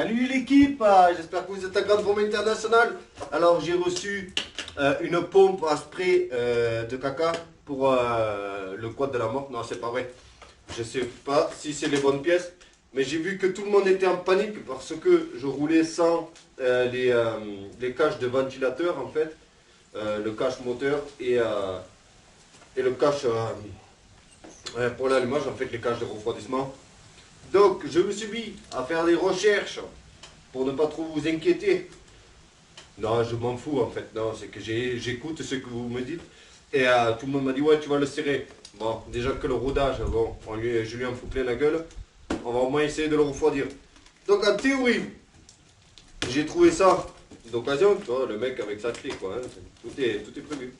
Salut l'équipe, j'espère que vous êtes en grande forme internationale. Alors j'ai reçu une pompe à spray de caca pour le quad de la mort. Non, c'est pas vrai. Je sais pas si c'est les bonnes pièces, mais j'ai vu que tout le monde était en panique parce que je roulais sans les caches de ventilateur en fait, le cache moteur et le cache pour l'allumage, en fait les caches de refroidissement. Donc je me suis mis à faire des recherches pour ne pas trop vous inquiéter. Non, je m'en fous en fait, non, c'est que j'écoute ce que vous me dites. Et tout le monde m'a dit ouais, tu vas le serrer. Bon, déjà que le rodage, bon, je lui en fous plein la gueule. On va au moins essayer de le refroidir. Donc en théorie, j'ai trouvé ça d'occasion, tu vois, le mec avec sa clé quoi, hein, tout est prévu.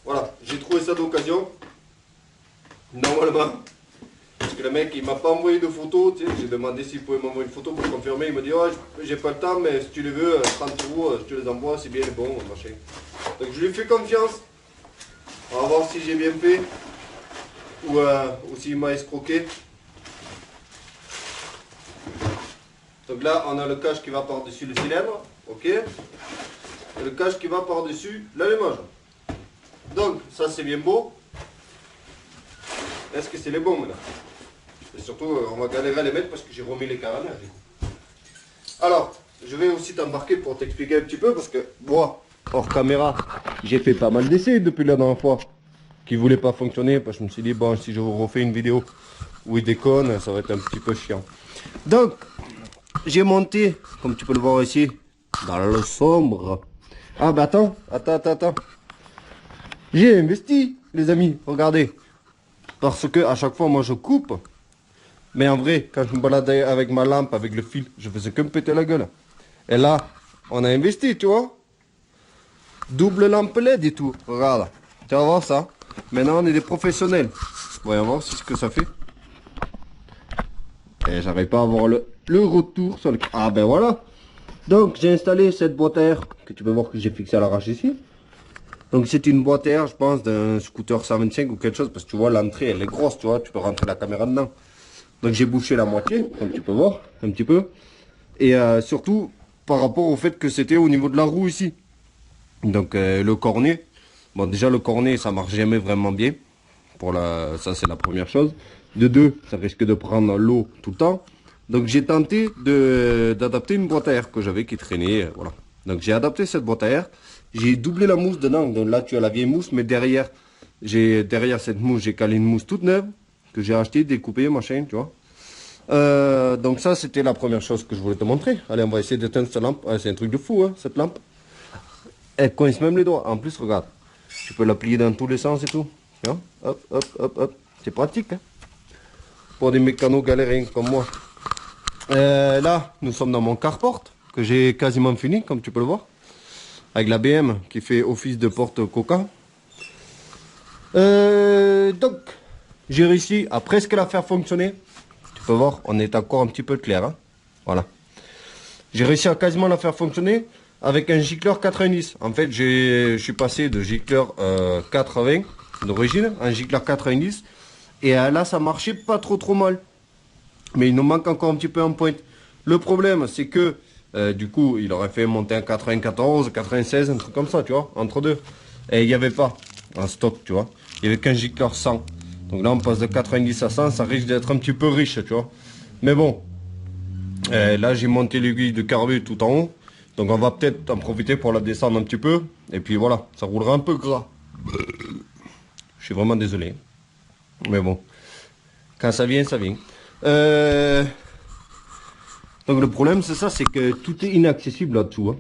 Voilà, j'ai trouvé ça d'occasion. Normalement, parce que le mec il m'a pas envoyé de photos, tu sais, j'ai demandé s'il pouvait m'envoyer une photo pour confirmer, il m'a dit oh, j'ai pas le temps mais si tu les veux, 30 euros, je te les envoie, c'est bien bon, machin. Donc je lui fais confiance, on va voir si j'ai bien fait, ou s'il m'a escroqué. Donc là on a le cache qui va par-dessus le cylindre, ok, et le cache qui va par-dessus l'allumage. Donc ça c'est bien beau. Est-ce que c'est les bons là? Et surtout, on va galérer à les mettre parce que j'ai remis les caramels. Alors, je vais aussi t'embarquer pour t'expliquer un petit peu parce que moi, hors caméra, j'ai fait pas mal d'essais depuis la dernière fois qui ne voulaient pas fonctionner parce que je me suis dit, bon, si je vous refais une vidéo où il déconne, ça va être un petit peu chiant. Donc, j'ai monté, comme tu peux le voir ici, dans le sombre. Ah, bah attends. J'ai investi, les amis, regardez. Parce que à chaque fois, moi, je coupe. Mais en vrai, quand je me baladais avec ma lampe, avec le fil, je faisais que me péter la gueule. Et là, on a investi, tu vois. Double lampe LED et tout. Regarde. Tu vas voir ça. Maintenant, on est des professionnels. Voyons voir ce que ça fait. Et j'arrive pas à avoir le retour sur le... Ah ben voilà. Donc, j'ai installé cette boîte à air que tu peux voir que j'ai fixé à l'arrache ici. Donc c'est une boîte à air, je pense, d'un scooter 125 ou quelque chose, parce que tu vois, l'entrée, elle est grosse, tu vois, tu peux rentrer la caméra dedans. Donc j'ai bouché la moitié, comme tu peux voir, un petit peu. Et surtout, par rapport au fait que c'était au niveau de la roue ici. Donc le cornet, bon déjà le cornet, ça marche jamais vraiment bien. Ça c'est la première chose. De deux, ça risque de prendre l'eau tout le temps. Donc j'ai tenté d'adapter une boîte à air que j'avais qui traînait, voilà. Donc j'ai adapté cette boîte à air. J'ai doublé la mousse dedans, donc là tu as la vieille mousse, mais derrière cette mousse, j'ai calé une mousse toute neuve, que j'ai acheté, découpé, machin, tu vois. Donc ça c'était la première chose que je voulais te montrer. Allez, on va essayer d'éteindre cette lampe. Ah, c'est un truc de fou, hein, cette lampe. Elle coince même les doigts. En plus, regarde, tu peux la plier dans tous les sens et tout. Tu vois, hop. C'est pratique, hein, pour des mécanos galériens comme moi. Là, nous sommes dans mon carport, que j'ai quasiment fini, comme tu peux le voir. Avec la BM qui fait office de porte Coca. Donc, j'ai réussi à presque la faire fonctionner. Tu peux voir, on est encore un petit peu clair. Hein, voilà. J'ai réussi à quasiment la faire fonctionner avec un gicleur 90. En fait, je suis passé de gicleur 80 d'origine à un gicleur 90. Et là, ça marchait pas trop mal. Mais il nous manque encore un petit peu en pointe. Le problème, c'est que du coup, il aurait fait monter un 94, 96, un truc comme ça, tu vois, entre deux. Et il n'y avait pas en stock, tu vois. Il n'y avait qu'un gicleur 100. Donc là, on passe de 90 à 100, ça risque d'être un petit peu riche, tu vois. Mais bon, là, j'ai monté l'aiguille de carbu tout en haut. Donc on va peut-être en profiter pour la descendre un petit peu. Et puis voilà, ça roulera un peu gras. Je suis vraiment désolé. Mais bon, quand ça vient, ça vient. Donc le problème c'est ça, c'est que tout est inaccessible là-dessous. Hein.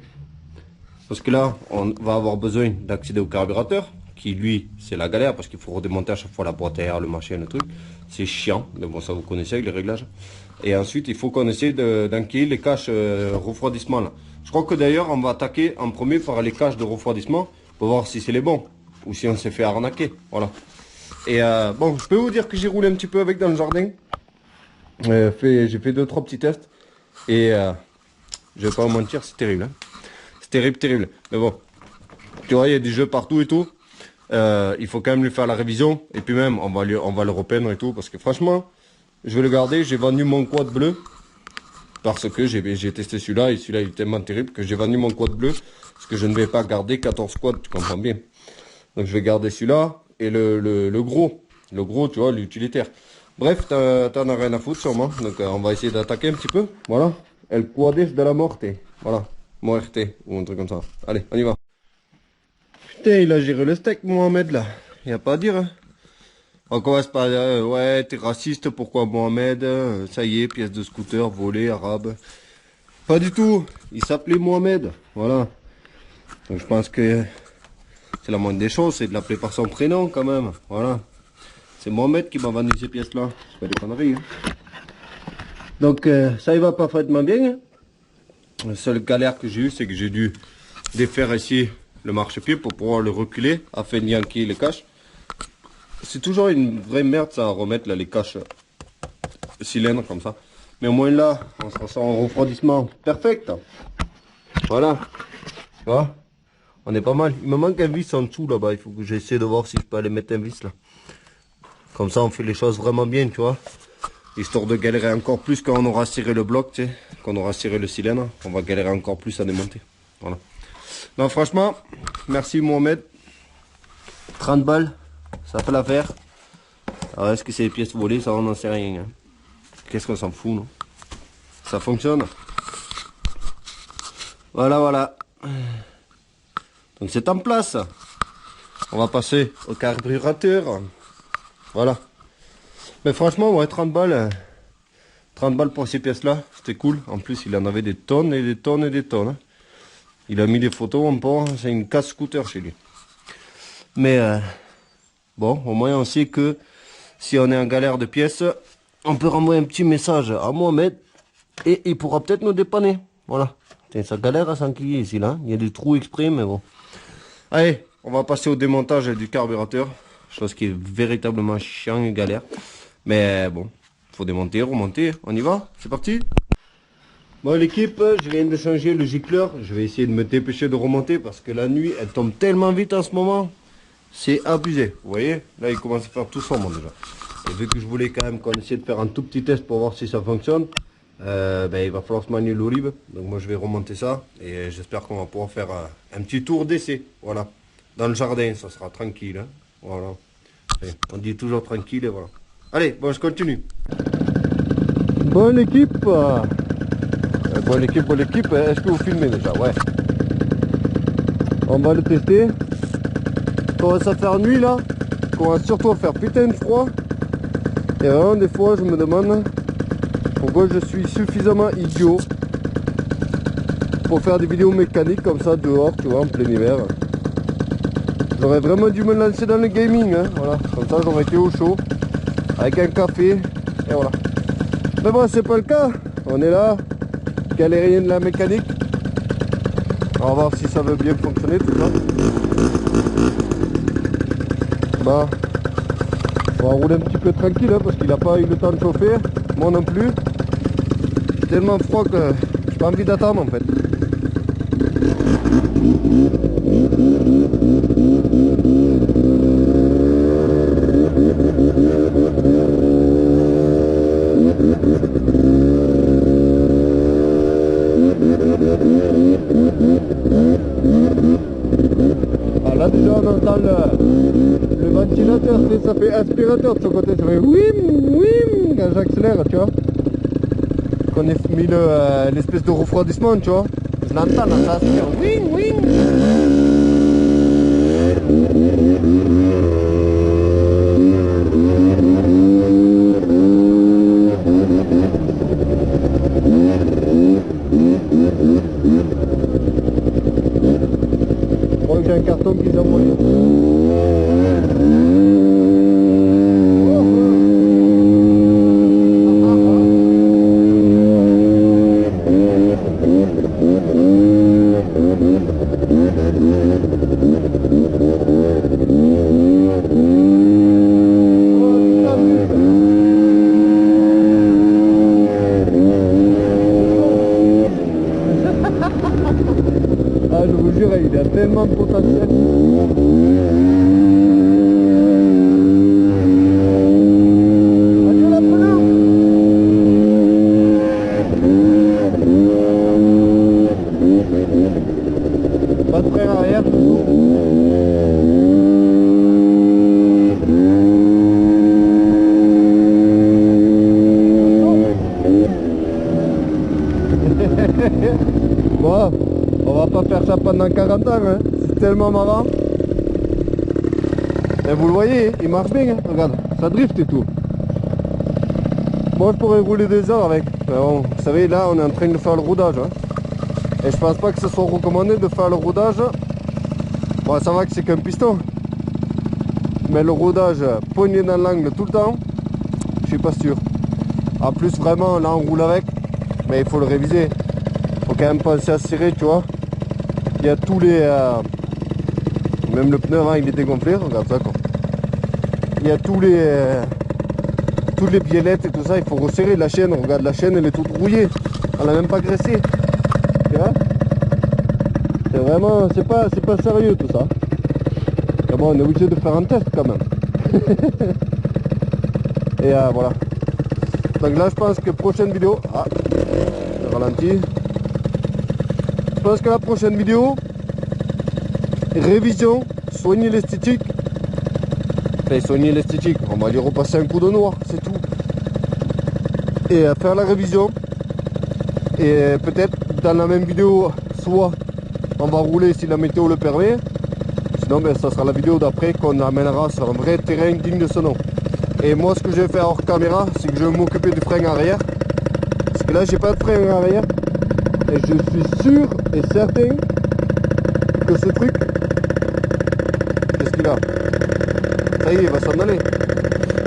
Parce que là, on va avoir besoin d'accéder au carburateur, qui lui, c'est la galère, parce qu'il faut redémonter à chaque fois la boîte à air, le machin, le truc. C'est chiant, mais bon, ça vous connaissez avec les réglages. Et ensuite, il faut qu'on essaie d'enquiller les caches refroidissement là. Je crois que d'ailleurs, on va attaquer en premier par les caches de refroidissement, pour voir si c'est les bons, ou si on s'est fait arnaquer, voilà. Et bon, je peux vous dire que j'ai roulé un petit peu avec dans le jardin. J'ai fait 2-3 petits tests. Et je vais pas vous mentir, c'est terrible. Hein. C'est terrible. Mais bon, tu vois, il y a des jeux partout et tout. Il faut quand même lui faire la révision. Et puis même, on va le repeindre et tout. Parce que franchement, je vais le garder. J'ai vendu mon quad bleu. Parce que j'ai testé celui-là et celui-là il est tellement terrible que j'ai vendu mon quad bleu. Parce que je ne vais pas garder 14 quads, tu comprends bien. Donc je vais garder celui-là et le gros. Le gros, tu vois, l'utilitaire. Bref, t'en as rien à foutre sûrement. Donc on va essayer d'attaquer un petit peu. Voilà. El quadis de la morte. Voilà. Muerte ou un truc comme ça. Allez, on y va. Putain, il a géré le steak, Mohamed, là. Y a pas à dire, hein. On commence par ouais, t'es raciste, pourquoi Mohamed? Ça y est, pièce de scooter, volée, arabe. Pas du tout. Il s'appelait Mohamed. Voilà. Donc je pense que c'est la moindre des choses, c'est de l'appeler par son prénom quand même. Voilà. C'est Mohamed qui m'a vendu ces pièces-là. C'est pas des conneries. Hein. Donc ça y va parfaitement bien. Hein. La seule galère que j'ai eue, c'est que j'ai dû défaire ici le marchepied pour pouvoir le reculer afin de yanker les caches. C'est toujours une vraie merde ça à remettre là, les caches cylindres comme ça. Mais au moins là, on se ressent en refroidissement perfect. Voilà. Tu vois, on est pas mal. Il me manque un vis en dessous là-bas. Il faut que j'essaie de voir si je peux aller mettre un vis là. Comme ça on fait les choses vraiment bien, tu vois. Histoire de galérer encore plus quand on aura ciré le bloc, tu sais. Quand on aura ciré le cylindre, on va galérer encore plus à démonter. Voilà. Non franchement, merci Mohamed. 30 balles. Ça fait l'affaire. Alors est-ce que c'est des pièces volées? Ça on n'en sait rien. Hein. Qu'est-ce qu'on s'en fout, non? Ça fonctionne. Voilà, voilà. Donc c'est en place. On va passer au carburateur. Voilà. Mais franchement, ouais, 30 balles. 30 balles pour ces pièces-là. C'était cool. En plus, il en avait des tonnes et des tonnes et des tonnes. Hein. Il a mis des photos en port. C'est une casse-scooter chez lui. Mais... bon, au moins on sait que si on est en galère de pièces, on peut renvoyer un petit message à Mohamed et il pourra peut-être nous dépanner. Voilà. Tiens, ça galère à s'enquiller ici, là. Il y a des trous exprès, mais bon. Allez, on va passer au démontage du carburateur. Chose qui est véritablement chiant et galère. Mais bon, faut démonter, remonter. On y va? C'est parti? Bon l'équipe, je viens de changer le gicleur. Je vais essayer de me dépêcher de remonter parce que la nuit, elle tombe tellement vite en ce moment. C'est abusé, vous voyez, là il commence à faire tout sombre déjà. Et vu que je voulais quand même qu'on essaie de faire un tout petit test pour voir si ça fonctionne, ben, il va falloir se manier l'olive. Donc moi je vais remonter ça et j'espère qu'on va pouvoir faire un petit tour d'essai, voilà. Dans le jardin, ça sera tranquille, hein. Voilà. Et on dit toujours tranquille et voilà. Allez, bon je continue. Bonne équipe. Bonne équipe, est-ce que vous filmez déjà? Ouais. On va le tester. Commence à faire nuit là, commence surtout à faire putain de froid. Et vraiment des fois je me demande pourquoi je suis suffisamment idiot pour faire des vidéos mécaniques comme ça dehors, tu vois, en plein hiver. J'aurais vraiment dû me lancer dans le gaming, hein, voilà. Comme ça j'aurais été au chaud, avec un café, et voilà. Mais bon c'est pas le cas, on est là, galérien de la mécanique. On va voir si ça veut bien fonctionner tout ça. Bah, on va rouler un petit peu tranquille hein, parce qu'il n'a pas eu le temps de chauffer, moi non plus. C'est tellement froid que j'ai pas envie d'attendre en fait. Ah là déjà on entend le ventilateur, ça fait aspirateur de ce côté, ça fait wim wim quand j'accélère, tu vois. Qu'on ait mis l'espèce de refroidissement, tu vois. Je l'entends là, ça aspire, wim wim. Je crois que j'ai un carton qui s'est envoyé. Ah, je vous jure, il a tellement de potentiel. Adieu la pneu. pendant 40 ans, hein. C'est tellement marrant. Et vous le voyez, il marche bien, hein. Regarde, ça drift et tout. Moi je pourrais rouler des heures avec. Mais bon, vous savez, là on est en train de faire le rodage. Hein. Et je pense pas que ce soit recommandé de faire le rodage. Bon, ça va que c'est qu'un piston. Mais le rodage poigné dans l'angle tout le temps, je suis pas sûr. En plus vraiment là on roule avec, mais il faut le réviser. Faut quand même penser à serrer, tu vois. Il y a tous les... même le pneu avant il est dégonflé, regarde ça quoi. Il y a tous les... toutes les biellettes et tout ça, il faut resserrer la chaîne. Regarde, la chaîne elle est toute rouillée. Elle n'a même pas graissé. Tu vois? C'est vraiment... c'est pas sérieux tout ça. Mais bon, on est obligé de faire un test quand même. Et voilà. Donc là je pense que prochaine vidéo... Ah, je ralentis. Je pense que la prochaine vidéo, révision, soigner l'esthétique. Enfin, soigner l'esthétique, on va lui repasser un coup de noir, c'est tout. Et faire la révision. Et peut-être dans la même vidéo, soit on va rouler si la météo le permet. Sinon, ben, ça sera la vidéo d'après qu'on amènera sur un vrai terrain digne de ce nom. Et moi, ce que je vais faire hors caméra, c'est que je vais m'occuper du frein arrière. Parce que là, j'ai pas de frein arrière. Et je suis sûr et certain que ce truc... Qu'est-ce qu'il a? Ça y est, il va s'en aller.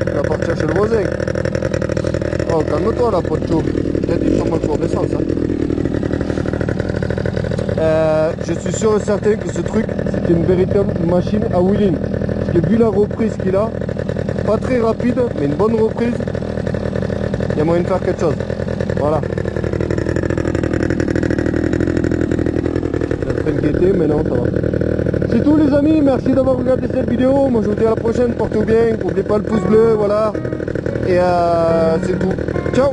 Il va partir chez le voisin. Oh, calme-toi là, Pocho. Peut-être qu'il faut encore d'essence. Hein. Je suis sûr et certain que ce truc, c'est une véritable machine à wheeling. Parce que vu la reprise qu'il a, pas très rapide, mais une bonne reprise, il y a moyen de faire quelque chose. Voilà. Guetter, mais non, ça va. C'est tout les amis, merci d'avoir regardé cette vidéo. Moi je vous dis à la prochaine, portez-vous bien, n'oubliez pas le pouce bleu, voilà. Et c'est tout. Ciao.